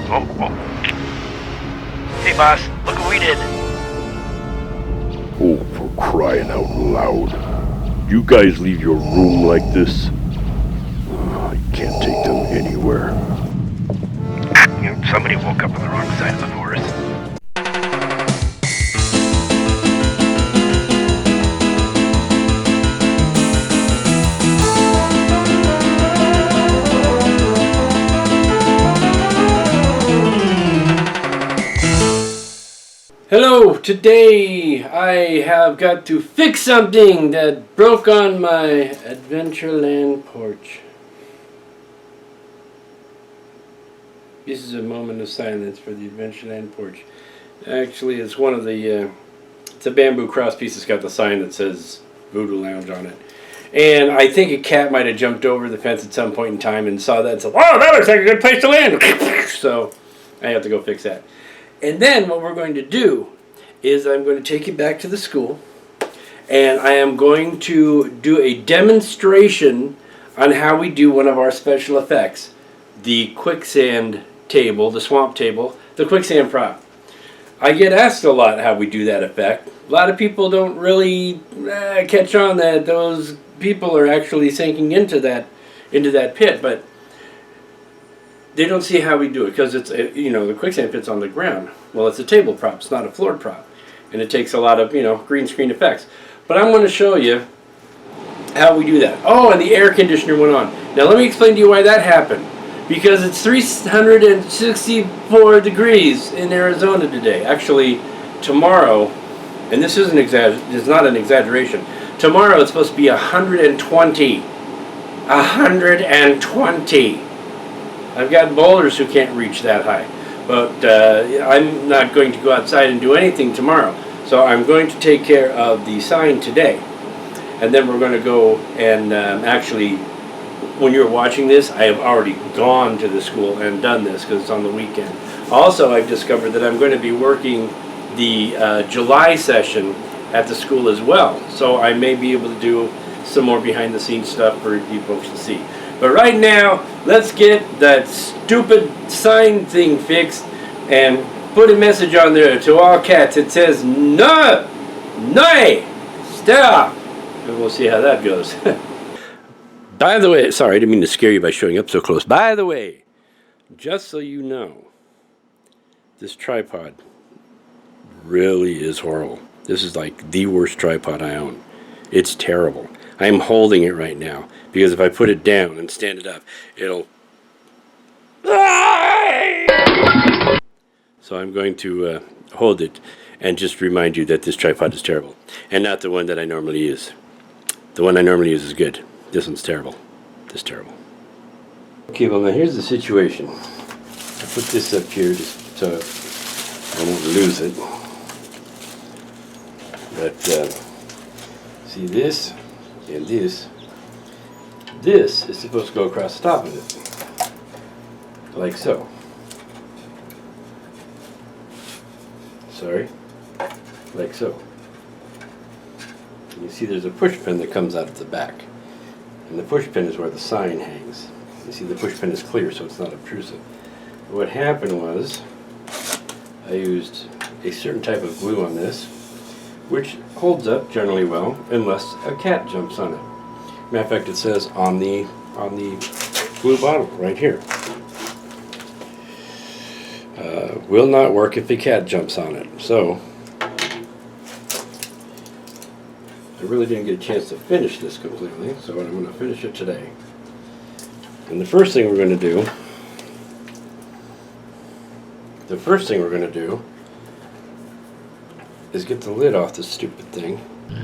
Oh. Hey, boss, look what we did. Oh, for crying out loud. You guys leave your room like this? I can't take them anywhere. Somebody woke up on the wrong side of the forest. Hello, today I have got to fix something that broke on my Adventureland porch. This is a moment of silence for the Adventureland porch. Actually, it's one of the, it's a bamboo cross piece that's got the sign that says Voodoo Lounge on it. And I think a cat might have jumped over the fence at some point in time and saw that and said, "Oh, that looks like a good place to land." So I have to go fix that. And then what we're going to do is I'm going to take it back to the school and I am going to do a demonstration on how we do one of our special effects. The quicksand table, the swamp table, the quicksand prop. I get asked a lot how we do that effect. A lot of people don't really catch on that those people are actually sinking into that pit, but they don't see how we do it because it's, the quicksand pit's on the ground. Well, it's a table prop, it's not a floor prop. And it takes a lot of, green screen effects. But I'm going to show you how we do that. Oh, and the air conditioner went on. Now let me explain to you why that happened. Because it's 364 degrees in Arizona today. Actually, tomorrow, and this isn't it's not an exaggeration. Tomorrow it's supposed to be 120. 120. I've got boulders who can't reach that high. But I'm not going to go outside and do anything tomorrow. So I'm going to take care of the sign today. And then we're going to go and actually, when you're watching this, I have already gone to the school and done this because it's on the weekend. Also, I've discovered that I'm going to be working the July session at the school as well. So I may be able to do some more behind the scenes stuff for you folks to see. But right now, let's get that stupid sign thing fixed and put a message on there to all cats. It says, "No! No! Stop!" And we'll see how that goes. By the way, sorry, I didn't mean to scare you by showing up so close. By the way, just so you know, this tripod really is horrible. This is like the worst tripod I own. It's terrible. I'm holding it right now because if I put it down and stand it up, it'll... So I'm going to hold it and just remind you that this tripod is terrible and not the one that I normally use. The one I normally use is good. This one's terrible. This is terrible. Okay, well now here's the situation. I put this up here just so I won't lose it. But see this and this. This is supposed to go across the top of it. Like so. Sorry. Like so. And you see there's a push pin that comes out of the back. And the push pin is where the sign hangs. You see the push pin is clear so it's not obtrusive. What happened was I used a certain type of glue on this which holds up generally well unless a cat jumps on it. Matter of fact, it says on the blue bottle right here. Will not work if a cat jumps on it. So I really didn't get a chance to finish this completely, so I'm going to finish it today. And the first thing we're going to do is get the lid off this stupid thing. There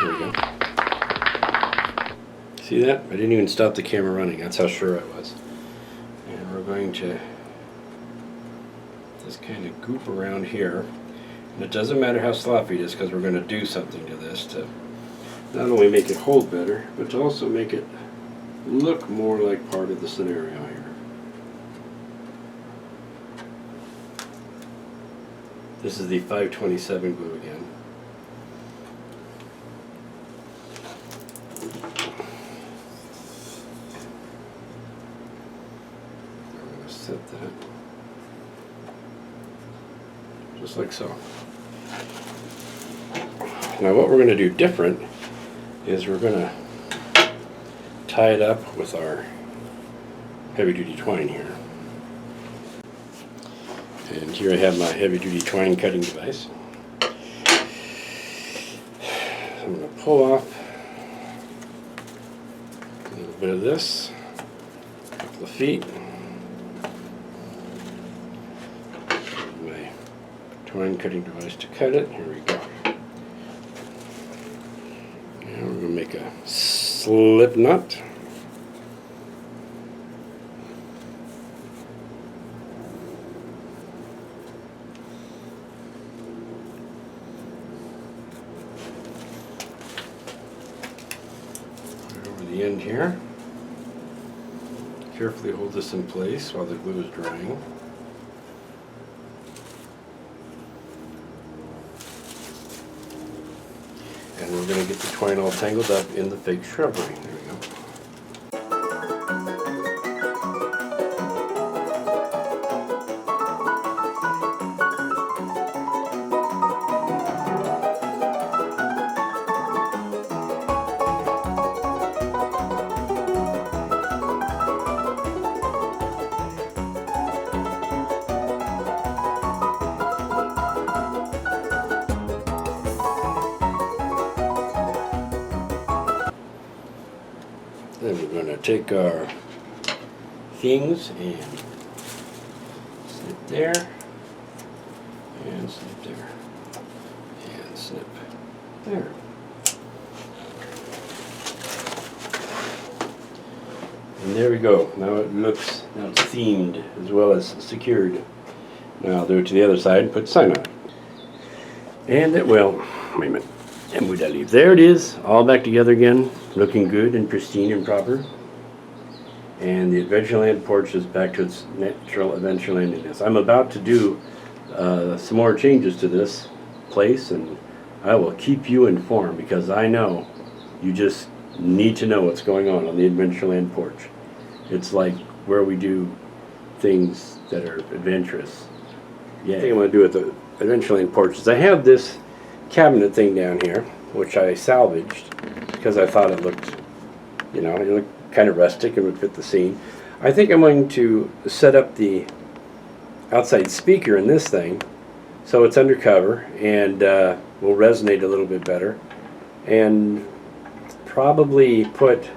we go. See that? I didn't even stop the camera running. That's how sure I was. And we're going to just kind of goop around here. And it doesn't matter how sloppy it is because we're going to do something to this to not only make it hold better, but to also make it look more like part of the scenario here. This is the 527 glue again. set that. Just like so. Now what we're going to do different is we're going to tie it up with our heavy duty twine here. And here I have my heavy duty twine cutting device. I'm going to pull off a little bit of this, a couple of feet. My twine cutting device to cut it. Here we go. And we're going to make a slip knot. The end here. Carefully hold this in place while the glue is drying. And we're going to get the twine all tangled up in the fake shrubbery. There we go. Then we're going to take our things and snip there, and snip there, and snip there. And there we go. Now it's themed as well as secured. Now I'll do it to the other side and put the sign on it. And it will. Wait a minute. And would I leave? There it is, all back together again, looking good and pristine and proper. And the Adventureland Porch is back to its natural adventurelandiness. I'm about to do some more changes to this place, and I will keep you informed because I know you just need to know what's going on the Adventureland Porch. It's like where we do things that are adventurous. Yeah. The thing I'm going to do at the Adventureland Porch is I have this cabinet thing down here, which I salvaged because I thought it looked, it looked kind of rustic and would fit the scene. I think I'm going to set up the outside speaker in this thing so it's undercover and will resonate a little bit better, and probably put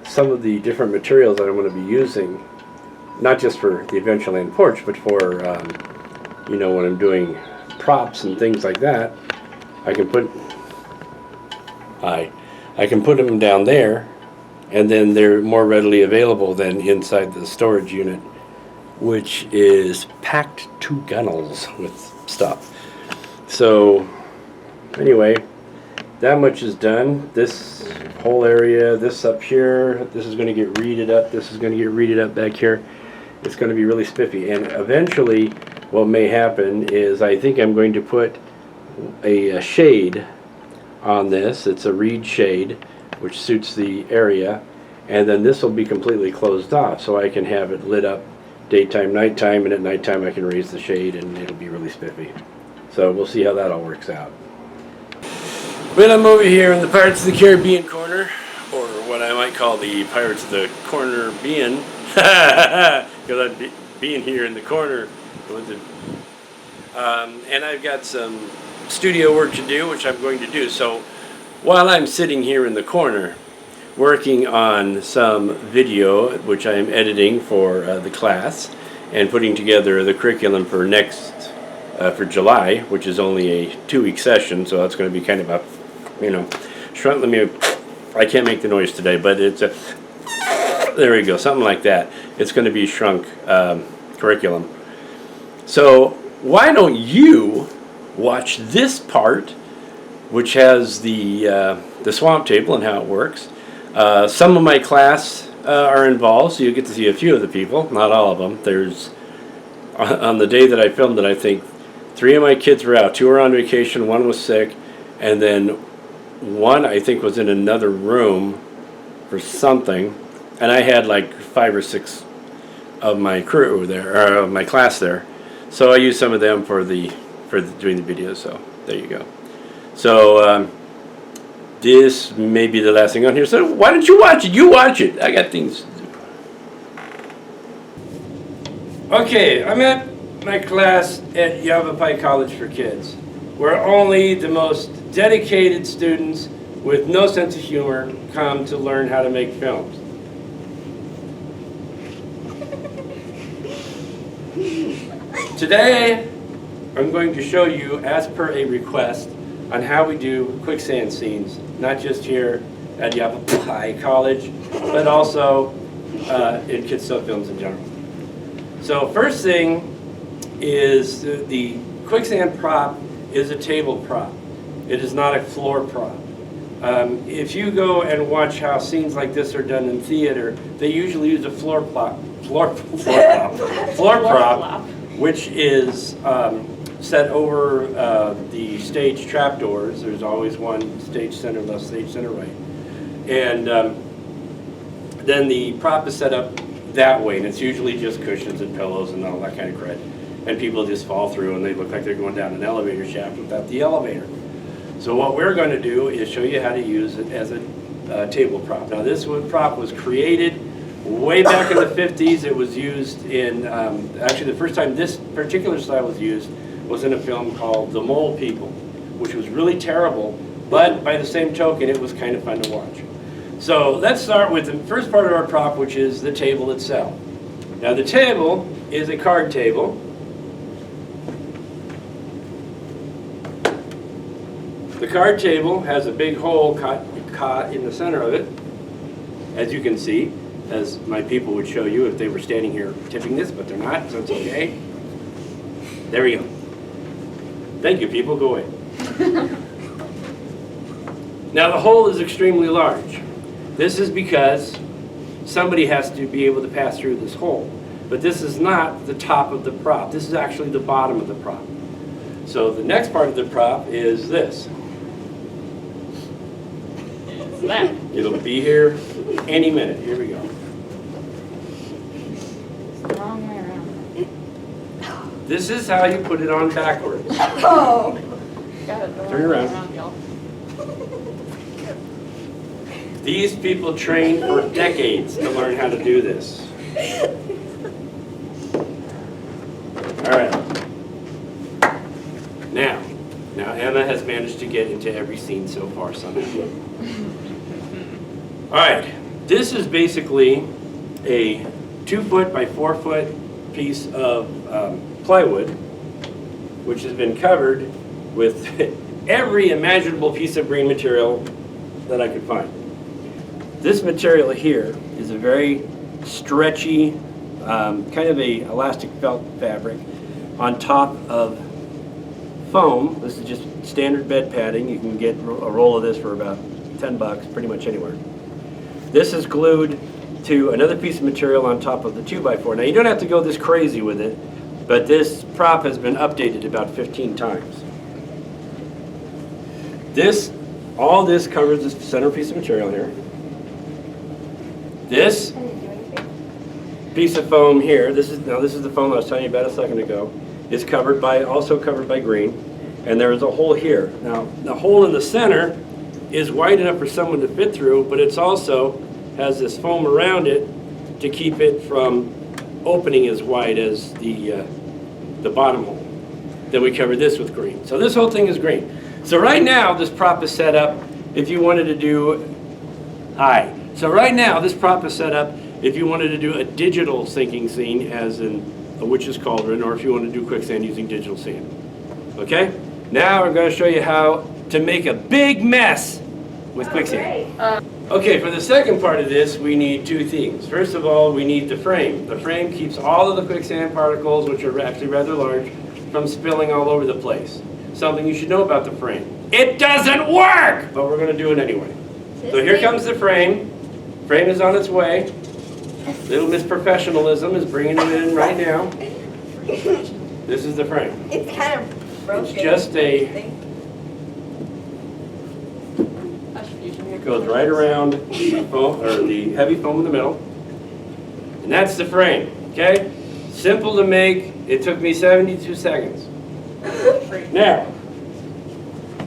some of the different materials that I'm going to be using, not just for the Adventureland Porch, but for when I'm doing props and things like that. I can put them down there, and then they're more readily available than inside the storage unit, which is packed to gunnels with stuff. So anyway, that much is done. This whole area, this up here, this is going to get reeded up. This is going to get reeded up back here. It's going to be really spiffy. And eventually what may happen is I think I'm going to put a shade on this. It's a reed shade which suits the area, and then this will be completely closed off so I can have it lit up daytime, nighttime, and at nighttime I can raise the shade and it'll be really spiffy. So we'll see how that all works out. But I'm over here in the Pirates of the Caribbean corner, or what I might call the Pirates of the Corner being, because I'm being here in the corner with it. And I've got some studio work to do, which I'm going to do. So while I'm sitting here in the corner working on some video which I am editing for the class and putting together the curriculum for for July, which is only a 2-week session, so that's going to be kind of a shrunk. I can't make the noise today, but it's a there we go, something like that. It's going to be shrunk curriculum. So why don't you watch this part, which has the swamp table and how it works. Some of my class are involved, so you get to see a few of the people, not all of them. There's, on the day that I filmed it, I think 3 of my kids were out. 2 were on vacation, 1 was sick, and then 1 I think was in another room for something, and I had like 5 or 6 of my crew there, or of my class there. So I use some of them for doing the videos. So there you go. So this may be the last thing on here. So why don't you watch it? You watch it. I got things to do. Okay, I'm at my class at Yavapai College for Kids, where only the most dedicated students with no sense of humor come to learn how to make films. Today, I'm going to show you, as per a request, on how we do quicksand scenes, not just here at Yavapai College, but also in kids' still films in general. So first thing is the quicksand prop is a table prop. It is not a floor prop. If you go and watch how scenes like this are done in theater, they usually use a floor prop, which is set over the stage trapdoors. There's always one stage center left, stage center right. And then the prop is set up that way, and it's usually just cushions and pillows and all that kind of crud. And people just fall through and they look like they're going down an elevator shaft without the elevator. So what we're going to do is show you how to use it as a table prop. Now this prop was created way back in the 50s. It was used in, actually the first time this particular style was used was in a film called The Mole People, which was really terrible, but by the same token it was kind of fun to watch. So let's start with the first part of our prop, which is the table itself. Now the table is a card table. The card table has a big hole cut in the center of it, as you can see, as my people would show you if they were standing here tipping this, but they're not, so it's okay. There we go. Thank you, people. Go away. Now the hole is extremely large. This is because somebody has to be able to pass through this hole. But this is not the top of the prop. This is actually the bottom of the prop. So the next part of the prop is this. It'll be here any minute. Here we go. The wrong way around. This is how you put it on backwards. Oh! Got it the Turn wrong way around. y'all. These people trained for decades to learn how to do this. All right. Now Emma has managed to get into every scene so far somehow. All right, this is basically a 2-foot by 4-foot piece of plywood, which has been covered with every imaginable piece of green material that I could find. This material here is a very stretchy, kind of a elastic felt fabric on top of foam. This is just standard bed padding. You can get a roll of this for about $10 pretty much anywhere. This is glued to another piece of material on top of the 2x4. Now you don't have to go this crazy with it, but this prop has been updated about 15 times. All this covers this center piece of material here. This piece of foam here, this is the foam I was telling you about a second ago, is also covered by green, and there is a hole here. Now the hole in the center is wide enough for someone to fit through, but it's also has this foam around it to keep it from opening as wide as the bottom hole. Then we covered this with green. So this whole thing is green. So right now this prop is set up if you wanted to do So right now this prop is set up if you wanted to do a digital sinking scene, as in a witch's cauldron, or if you want to do quicksand using digital sand. Okay? Now we're going to show you how to make a big mess with quicksand. Okay, for the second part of this, we need two things. First of all, we need the frame. The frame keeps all of the quicksand particles, which are actually rather large, from spilling all over the place. Something you should know about the frame. It doesn't work! But we're going to do it anyway. So here comes the frame. Frame is on its way. Little Miss Professionalism is bringing it in right now. This is the frame. It's kind of broken. It's just a... It goes right around the foam, or the heavy foam in the middle. And that's the frame. Okay? Simple to make. It took me 72 seconds. Now,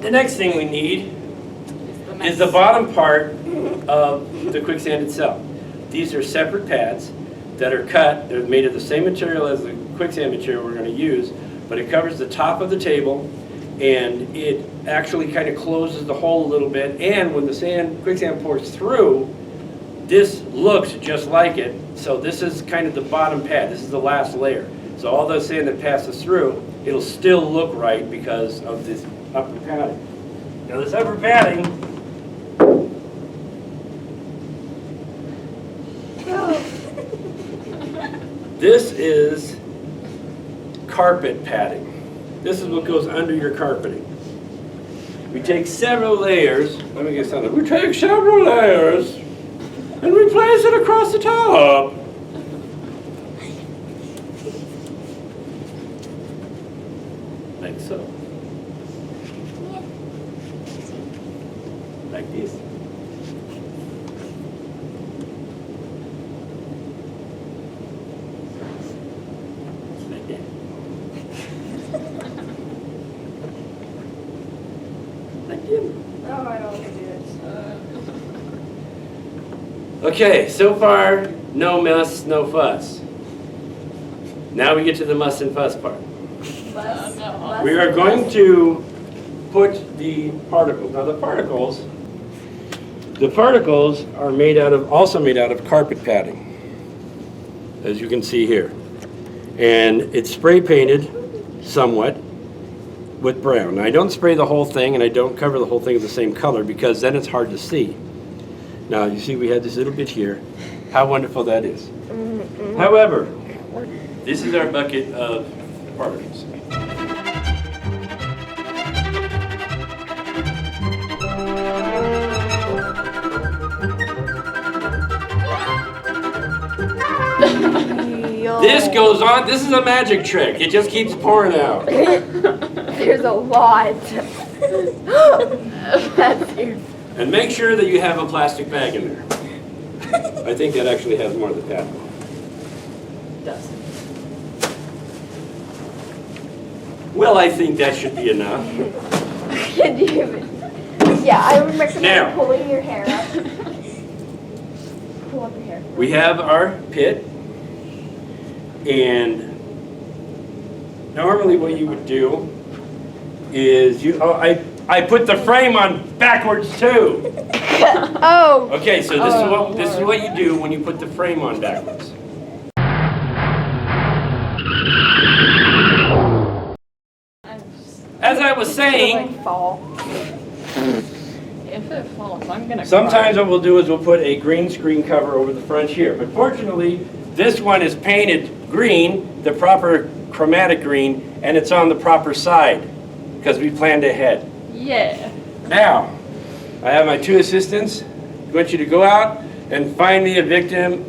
the next thing we need is the bottom part of the quicksand itself. These are separate pads that are cut. They're made of the same material as the quicksand material we're going to use, but it covers the top of the table, and it actually kind of closes the hole a little bit. And when the quicksand pours through, this looks just like it. So this is kind of the bottom pad. This is the last layer. So all the sand that passes through, it'll still look right because of this upper padding. Now this upper padding, this is carpet padding. This is what goes under your carpeting. We take several layers, let me get something. We take several layers and we place it across the top. Like so. Like this. Like that. Like him. No, I don't want to do this. Okay, so far, no muss, no fuss. Now we get to the muss and fuss part. We are going to put the particles. Now the particles are also made out of carpet padding, as you can see here. And it's spray painted somewhat with brown. Now I don't spray the whole thing and I don't cover the whole thing with the same color because then it's hard to see. Now you see we had this little bit here. How wonderful that is. However, this is our bucket of particles. This goes on, this is a magic trick. It just keeps pouring out. There's a lot. That's here. And make sure that you have a plastic bag in there. I think that actually has more of the pad. Does. Well, I think that should be enough. Can you even? Yeah, I would recommend Now. pulling your hair up. Pull up your hair. We have our pit, and normally what you would do is I put the frame on backwards too. Oh. Okay, so this is what you do when you put the frame on backwards. As I was saying, Like fall. If it falls, I'm gonna. sometimes what we'll do is we'll put a green screen cover over the front here. But fortunately, this one is painted green, the proper chromatic green, and it's on the proper side because we planned ahead. Yeah. Now, I have my two assistants. I want you to go out and find me a victim,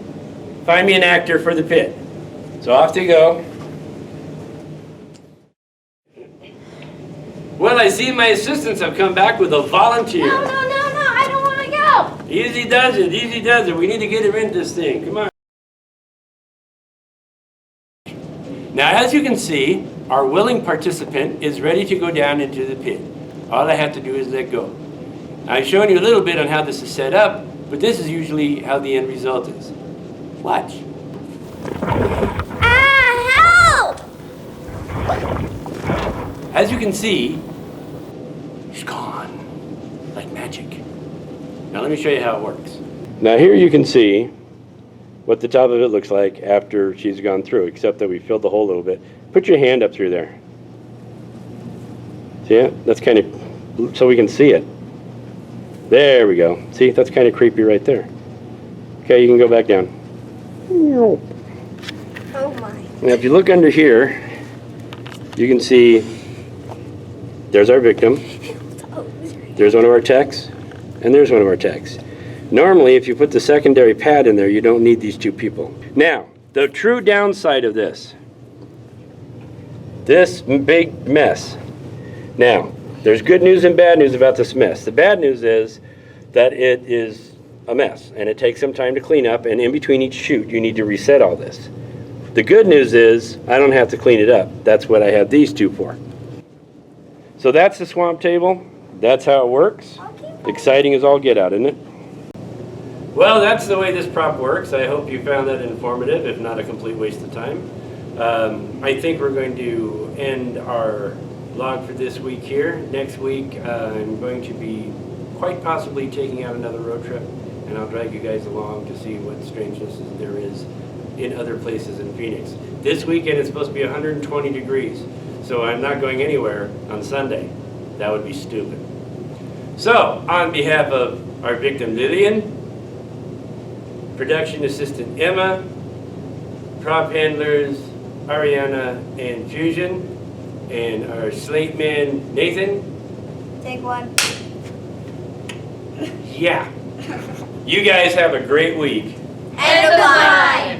find me an actor for the pit. So off they go. Well, I see my assistants have come back with a volunteer. No, I don't want to go. Easy does it, easy does it. We need to get him in this thing. Come on. Now, as you can see, our willing participant is ready to go down into the pit. All I have to do is let go. I've shown you a little bit on how this is set up, but this is usually how the end result is. Watch. Help! As you can see, she's gone, like magic. Now let me show you how it works. Now here you can see what the top of it looks like after she's gone through, except that we filled the hole a little bit. Put your hand up through there. See it? That's kind of, so we can see it. There we go. See, that's kind of creepy right there. Okay, you can go back down. Oh my. Now if you look under here, you can see there's our victim, there's one of our techs, and there's one of our techs. Normally, if you put the secondary pad in there, you don't need these two people. Now, the true downside of this big mess. Now, there's good news and bad news about this mess. The bad news is that it is a mess, and it takes some time to clean up, and in between each shoot, you need to reset all this. The good news is I don't have to clean it up. That's what I have these two for. So that's the swamp table. That's how it works. Exciting as all get out, isn't it? Well, that's the way this prop works. I hope you found that informative, if not a complete waste of time. I think we're going to end our log for this week here. Next week, I'm going to be quite possibly taking out another road trip, and I'll drag you guys along to see what strangeness there is in other places in Phoenix. This weekend it's supposed to be 120 degrees, so I'm not going anywhere on Sunday. That would be stupid. So, on behalf of our victim Lillian, production assistant Emma, prop handlers Ariana and Fusion, and our slate man Nathan. Take one. Yeah. You guys have a great week. And goodbye.